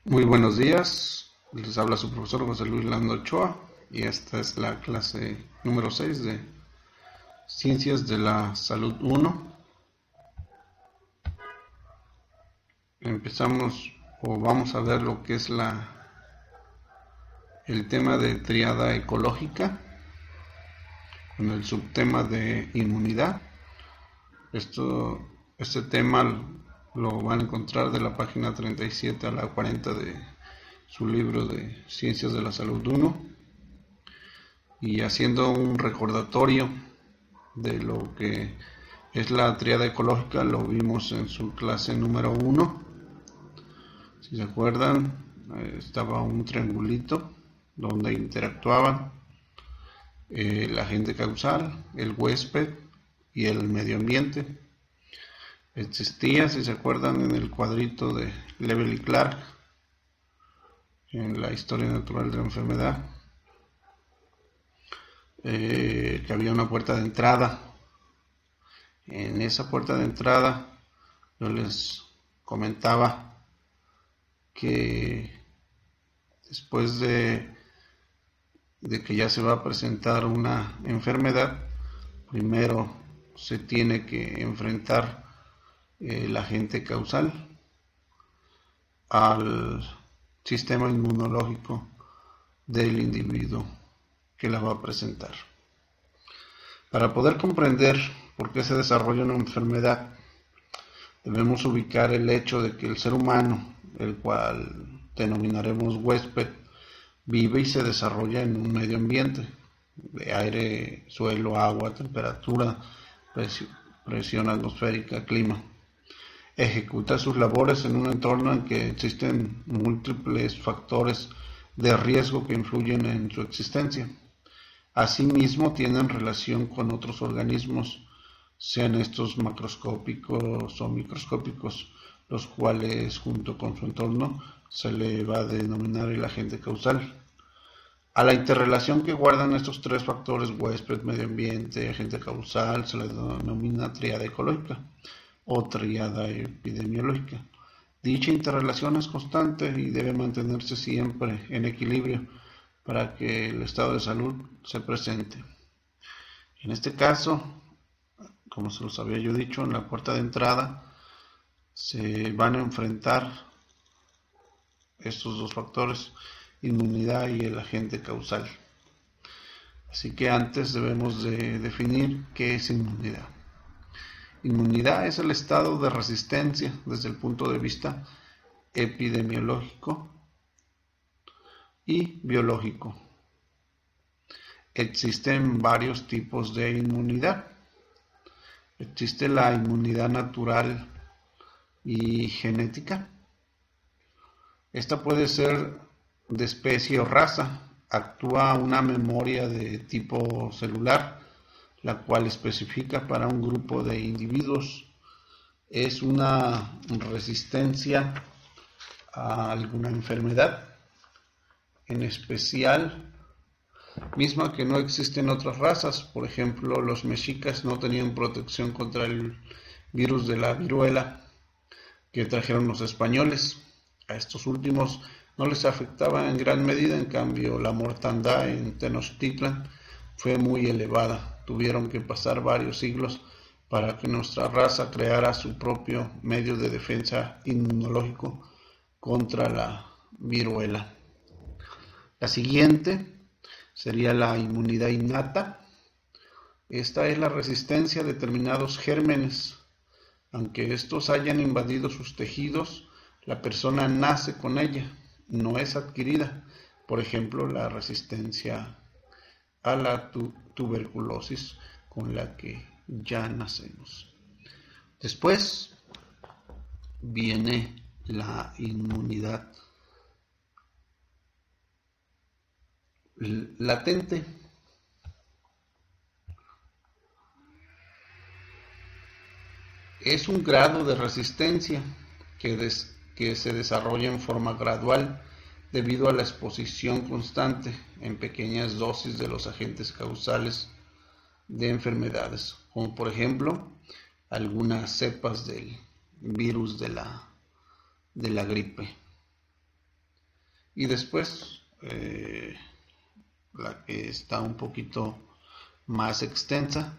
Muy buenos días, les habla su profesor José Luis Lando Ochoa y esta es la clase número 6 de Ciencias de la Salud 1. Empezamos o vamos a ver lo que es el tema de triada ecológica con el subtema de inmunidad. Este tema lo van a encontrar de la página 37 a la 40 de su libro de Ciencias de la Salud 1. Y haciendo un recordatorio de lo que es la triada ecológica, lo vimos en su clase número 1. Si se acuerdan, estaba un triangulito donde interactuaban el agente causal, el huésped y el medio ambiente. Existía, si se acuerdan, en el cuadrito de Level y Clark, en la historia natural de la enfermedad, que había una puerta de entrada. En esa puerta de entrada yo les comentaba que después de que ya se va a presentar una enfermedad, primero se tiene que enfrentar el agente causal al sistema inmunológico del individuo que la va a presentar. Para poder comprender por qué se desarrolla una enfermedad, debemos ubicar el hecho de que el ser humano, el cual denominaremos huésped, vive y se desarrolla en un medio ambiente de aire, suelo, agua, temperatura, presión atmosférica, clima. Ejecuta sus labores en un entorno en que existen múltiples factores de riesgo que influyen en su existencia. Asimismo, tienen relación con otros organismos, sean estos macroscópicos o microscópicos, los cuales junto con su entorno se le va a denominar el agente causal. A la interrelación que guardan estos tres factores, huésped, medio ambiente, agente causal, se le denomina triada ecológica o triada epidemiológica. Dicha interrelación es constante y debe mantenerse siempre en equilibrio para que el estado de salud se presente. En este caso, como se los había yo dicho, en la puerta de entrada se van a enfrentar estos dos factores, inmunidad y el agente causal. Así que antes debemos de definir qué es inmunidad. Inmunidad es el estado de resistencia desde el punto de vista epidemiológico y biológico. Existen varios tipos de inmunidad. Existe la inmunidad natural y genética. Esta puede ser de especie o raza. Actúa una memoria de tipo celular, la cual especifica para un grupo de individuos. Es una resistencia a alguna enfermedad, en especial misma que no existe en otras razas. Por ejemplo, los mexicas no tenían protección contra el virus de la viruela que trajeron los españoles. A estos últimos no les afectaba en gran medida, en cambio la mortandad en Tenochtitlan fue muy elevada. Tuvieron que pasar varios siglos para que nuestra raza creara su propio medio de defensa inmunológico contra la viruela. La siguiente sería la inmunidad innata. Esta es la resistencia a determinados gérmenes. Aunque estos hayan invadido sus tejidos, la persona nace con ella, no es adquirida. Por ejemplo, la resistencia a la tuberculosis con la que ya nacemos. Después viene la inmunidad latente. Es un grado de resistencia que se desarrolla en forma gradual debido a la exposición constante en pequeñas dosis de los agentes causales de enfermedades, como por ejemplo algunas cepas del virus de la gripe. Y después la que está un poquito más extensa,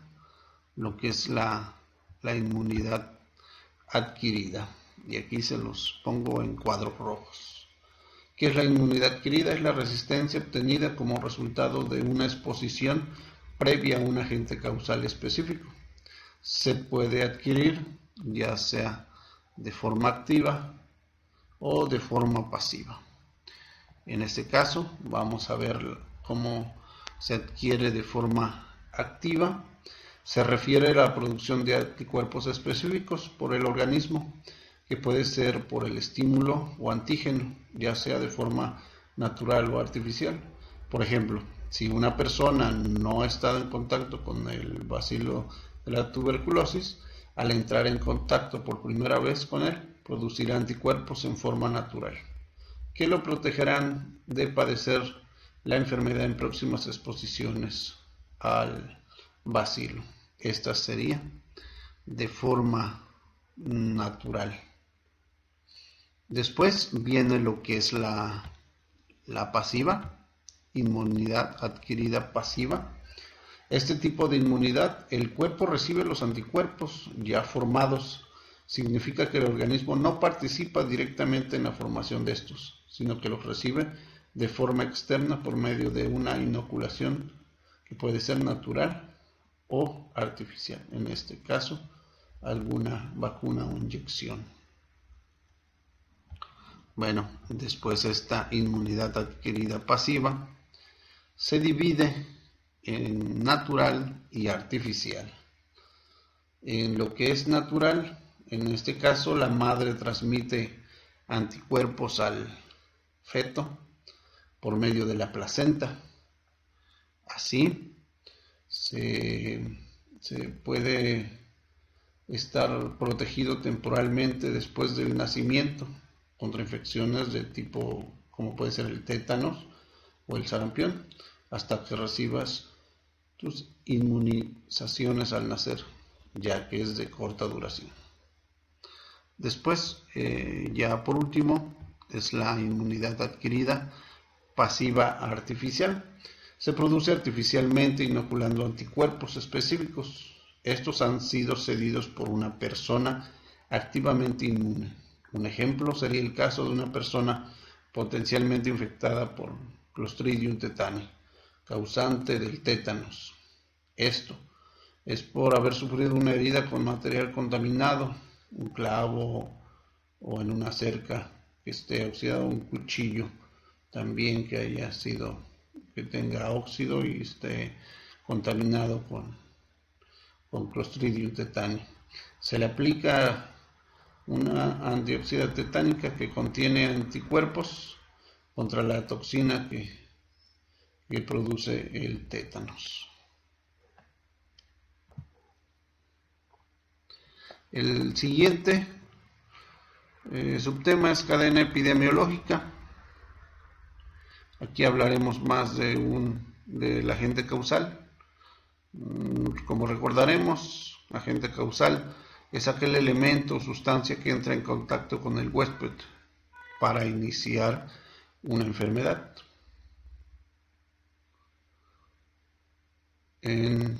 lo que es la inmunidad adquirida. Y aquí se los pongo en cuadros rojos. ¿Qué es la inmunidad adquirida? Es la resistencia obtenida como resultado de una exposición previa a un agente causal específico. Se puede adquirir ya sea de forma activa o de forma pasiva. En este caso vamos a ver cómo se adquiere de forma activa. Se refiere a la producción de anticuerpos específicos por el organismo, que puede ser por el estímulo o antígeno, ya sea de forma natural o artificial. Por ejemplo, si una persona no ha estado en contacto con el bacilo de la tuberculosis, al entrar en contacto por primera vez con él, producirá anticuerpos en forma natural, que lo protegerán de padecer la enfermedad en próximas exposiciones al bacilo. Esta sería de forma natural. Después viene lo que es la pasiva, inmunidad adquirida pasiva. Este tipo de inmunidad, el cuerpo recibe los anticuerpos ya formados. Significa que el organismo no participa directamente en la formación de estos, sino que los recibe de forma externa por medio de una inoculación que puede ser natural o artificial. En este caso, alguna vacuna o inyección. Bueno, después esta inmunidad adquirida pasiva se divide en natural y artificial. En lo que es natural, en este caso la madre transmite anticuerpos al feto por medio de la placenta. Así se puede estar protegido temporalmente después del nacimiento contra infecciones de tipo como puede ser el tétanos o el sarampión, hasta que recibas tus inmunizaciones al nacer, ya que es de corta duración. Después, ya por último, es la inmunidad adquirida pasiva artificial. Se produce artificialmente inoculando anticuerpos específicos. Estos han sido cedidos por una persona activamente inmune. Un ejemplo sería el caso de una persona potencialmente infectada por Clostridium tetani, causante del tétanos. Esto es por haber sufrido una herida con material contaminado, un clavo o en una cerca que esté oxidado, un cuchillo también que haya sido, que tenga óxido y esté contaminado con Clostridium tetani. Se le aplica una antioxidante tetánica que contiene anticuerpos contra la toxina que produce el tétanos. El siguiente subtema es cadena epidemiológica. Aquí hablaremos más del agente causal. Como recordaremos, agente causal es aquel elemento o sustancia que entra en contacto con el huésped para iniciar una enfermedad. En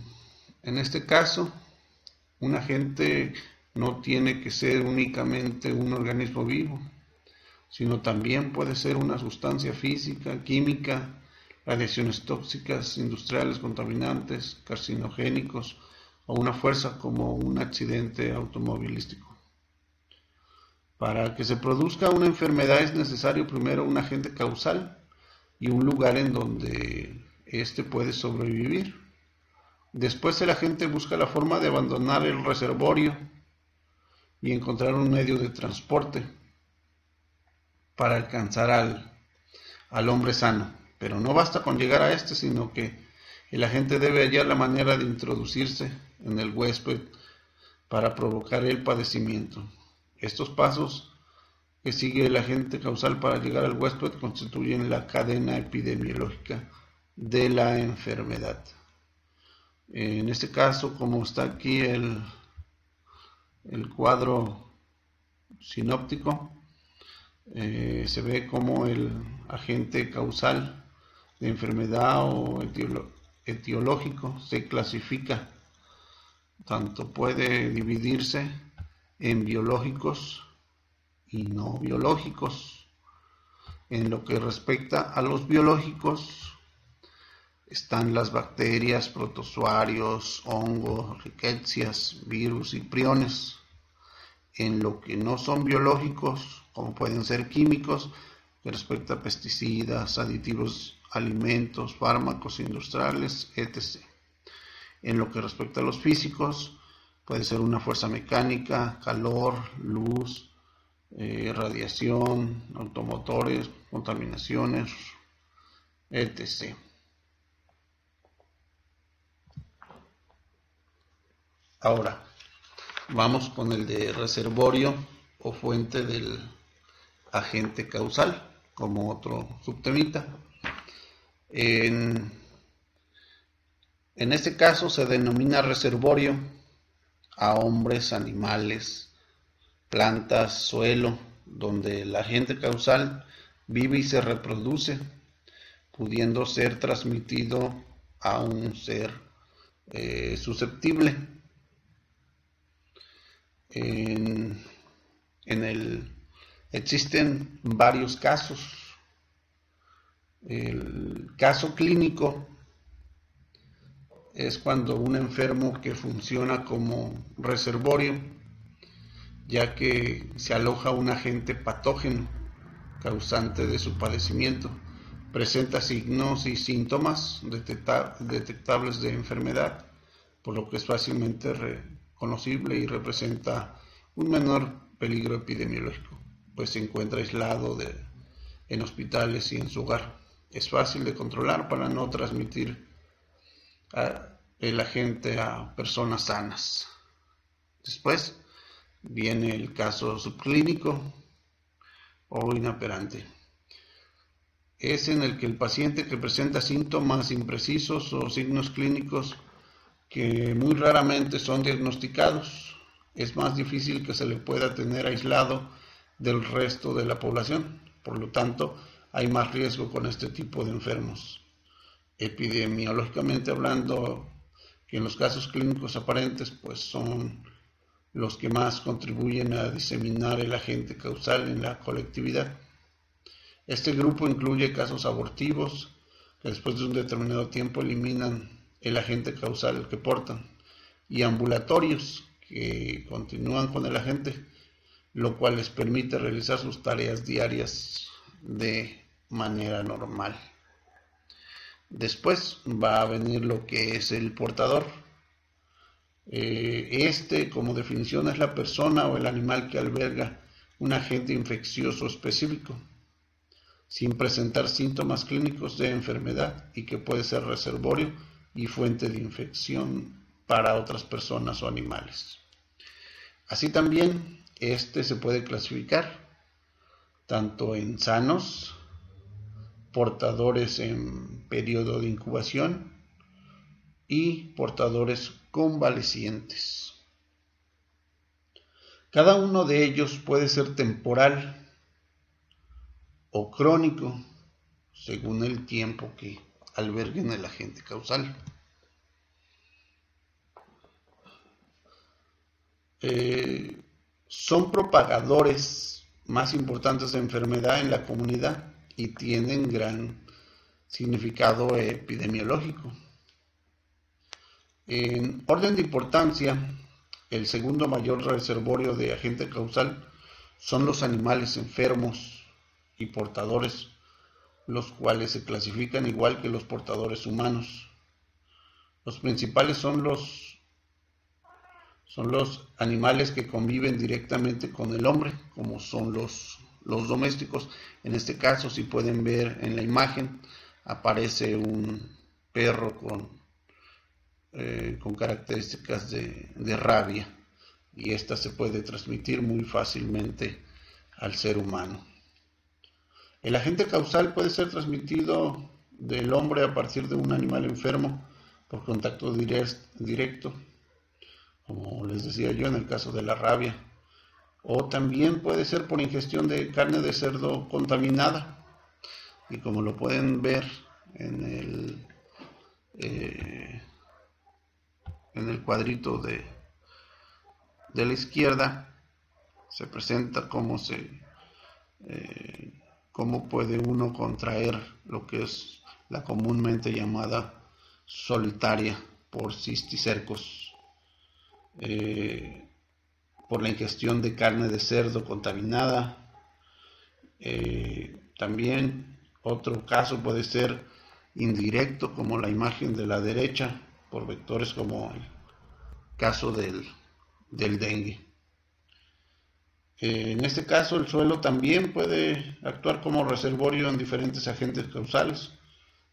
este caso, un agente no tiene que ser únicamente un organismo vivo, sino también puede ser una sustancia física, química, radiaciones tóxicas, industriales, contaminantes, carcinogénicos, o una fuerza como un accidente automovilístico. Para que se produzca una enfermedad es necesario primero un agente causal y un lugar en donde éste puede sobrevivir. Después el agente busca la forma de abandonar el reservorio y encontrar un medio de transporte para alcanzar al hombre sano. Pero no basta con llegar a este, sino que el agente debe hallar la manera de introducirse en el huésped para provocar el padecimiento. Estos pasos que sigue el agente causal para llegar al huésped constituyen la cadena epidemiológica de la enfermedad. En este caso, como está aquí el cuadro sinóptico, se ve como agente causal de enfermedad o etiológico se clasifica. Tanto puede dividirse en biológicos y no biológicos. En lo que respecta a los biológicos, están las bacterias, protozoarios, hongos, rickettsias, virus y priones. En lo que no son biológicos, como pueden ser químicos, que respecta a pesticidas, aditivos, alimentos, fármacos industriales, etc. En lo que respecta a los físicos, puede ser una fuerza mecánica, calor, luz, radiación, automotores, contaminaciones, etc. Ahora, vamos con el de reservorio o fuente del agente causal, como otro subtemita. En este caso se denomina reservorio a hombres, animales, plantas, suelo, donde el agente causal vive y se reproduce, pudiendo ser transmitido a un ser susceptible. Existen varios casos. El caso clínico es cuando un enfermo que funciona como reservorio, ya que se aloja un agente patógeno causante de su padecimiento, presenta signos y síntomas detectables de enfermedad, por lo que es fácilmente reconocible y representa un menor peligro epidemiológico, pues se encuentra aislado en hospitales y en su hogar. Es fácil de controlar para no transmitir el agente a personas sanas. Después viene el caso subclínico o inoperante. Es en el que el paciente que presenta síntomas imprecisos o signos clínicos que muy raramente son diagnosticados, es más difícil que se le pueda tener aislado del resto de la población. Por lo tanto, hay más riesgo con este tipo de enfermos. Epidemiológicamente hablando, que en los casos clínicos aparentes, pues son los que más contribuyen a diseminar el agente causal en la colectividad. Este grupo incluye casos abortivos, que después de un determinado tiempo eliminan el agente causal que portan, y ambulatorios, que continúan con el agente, lo cual les permite realizar sus tareas diarias de manera normal. Después va a venir lo que es el portador. Como definición, es la persona o el animal que alberga un agente infeccioso específico, sin presentar síntomas clínicos de enfermedad, y que puede ser reservorio y fuente de infección para otras personas o animales. Así también, se puede clasificar tanto en sanos, portadores en periodo de incubación y portadores convalecientes. Cada uno de ellos puede ser temporal o crónico, según el tiempo que alberguen el agente causal. Son propagadores más importantes de enfermedad en la comunidad y tienen gran significado epidemiológico. En orden de importancia, el segundo mayor reservorio de agente causal son los animales enfermos y portadores, los cuales se clasifican igual que los portadores humanos. Los principales son los animales que conviven directamente con el hombre, como son los domésticos. En este caso, si pueden ver en la imagen, aparece un perro con características de rabia, y esta se puede transmitir muy fácilmente al ser humano. El agente causal puede ser transmitido del hombre a partir de un animal enfermo por contacto directo, como les decía yo en el caso de la rabia, o también puede ser por ingestión de carne de cerdo contaminada. Y como lo pueden ver en el cuadrito de la izquierda, se presenta cómo puede uno contraer lo que es la comúnmente llamada solitaria por cisticercos, por la ingestión de carne de cerdo contaminada. También otro caso puede ser indirecto, como la imagen de la derecha, por vectores como el caso del dengue. En este caso, el suelo también puede actuar como reservorio en diferentes agentes causales,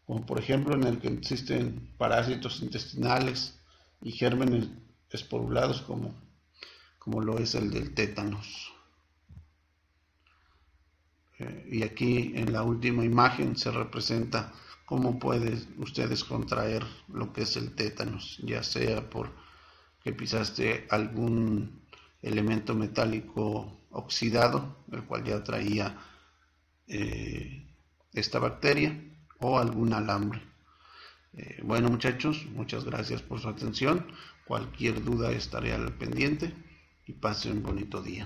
como por ejemplo en el que existen parásitos intestinales y gérmenes esporulados, como lo es el del tétanos. Y aquí en la última imagen se representa cómo pueden ustedes contraer lo que es el tétanos, ya sea por que pisaste algún elemento metálico oxidado, el cual ya traía esta bacteria, o algún alambre. Bueno, muchachos, muchas gracias por su atención. Cualquier duda estaré al pendiente y pasen un bonito día.